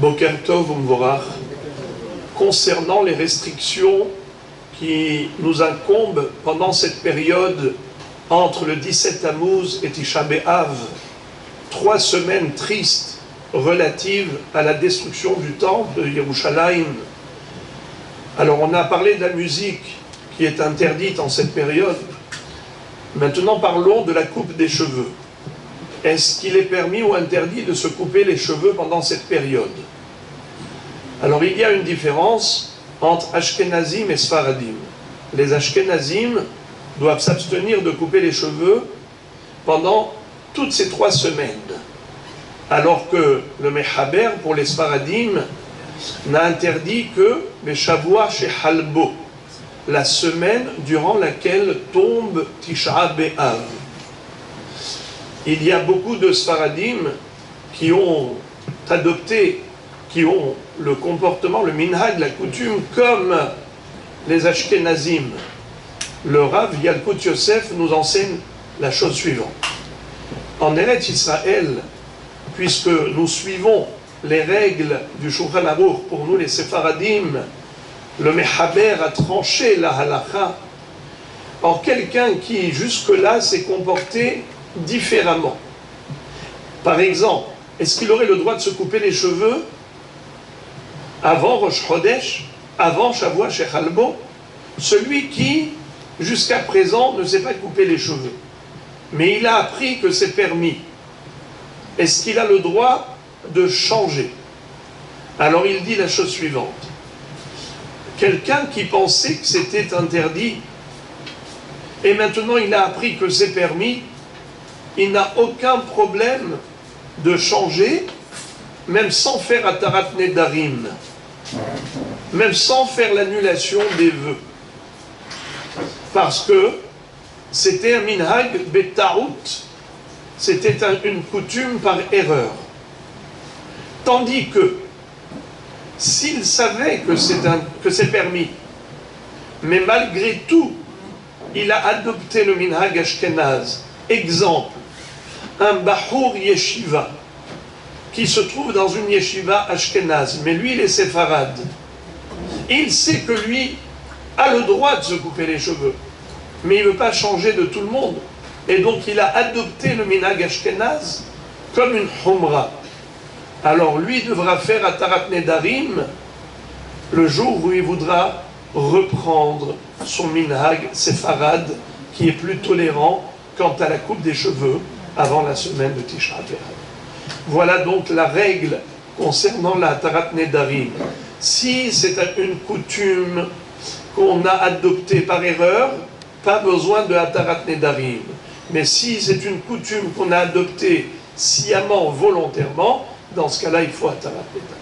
Boker Tov Umvorach, concernant les restrictions qui nous incombent pendant cette période entre le 17 Tammuz et Tisha B'Av, 3 semaines tristes relatives à la destruction du temple de Yerushalayim. Alors on a parlé de la musique qui est interdite en cette période. Maintenant parlons de la coupe des cheveux. Est-ce qu'il est permis ou interdit de se couper les cheveux pendant cette période? Alors il y a une différence entre Ashkenazim et Sfaradim. Les Ashkenazim doivent s'abstenir de couper les cheveux pendant toutes ces 3 semaines. Alors que le Mechaber, pour les Sfaradim, n'a interdit que les Shavua chez Halbo, la semaine durant laquelle tombe Tisha B'Av. Il y a beaucoup de Sfaradim qui ont adopté, qui ont le comportement, le minhag, la coutume, comme les Ashkenazim. Le Rav Yalkut Yosef nous enseigne la chose suivante. En Eretz Israël, puisque nous suivons les règles du Shulchan Aruch, pour nous les Sefaradim, le Mechaber a tranché la halakha. Or, quelqu'un qui jusque-là s'est comporté différemment. Par exemple, est-ce qu'il aurait le droit de se couper les cheveux avant Rosh Chodesh, avant Shavua chez Halbo? Celui qui, jusqu'à présent, ne s'est pas coupé les cheveux, mais il a appris que c'est permis. Est-ce qu'il a le droit de changer? Alors il dit la chose suivante. Quelqu'un qui pensait que c'était interdit, et maintenant il a appris que c'est permis, il n'a aucun problème de changer, même sans faire Atarat Nedarim, même sans faire l'annulation des vœux. Parce que c'était un minhag betaout, c'était une coutume par erreur. Tandis que, s'il savait que c'est permis, mais malgré tout, il a adopté le minhag ashkenaz. Exemple, un bahour yeshiva, qui se trouve dans une yeshiva ashkenaz, mais lui il est séfarade. Il sait que lui a le droit de se couper les cheveux, mais il ne veut pas changer de tout le monde. Et donc il a adopté le minhag ashkenaz comme une humra. Alors lui devra faire Atarat Nedarim le jour où il voudra reprendre son minhag séfarade, qui est plus tolérant quant à la coupe des cheveux avant la semaine de Tisha B'Av. Voilà donc la règle concernant la Atarat Nedarim. Si c'est une coutume qu'on a adoptée par erreur, pas besoin de Atarat Nedarim. Mais si c'est une coutume qu'on a adoptée sciemment, volontairement, dans ce cas-là, il faut Atarat Nedarim.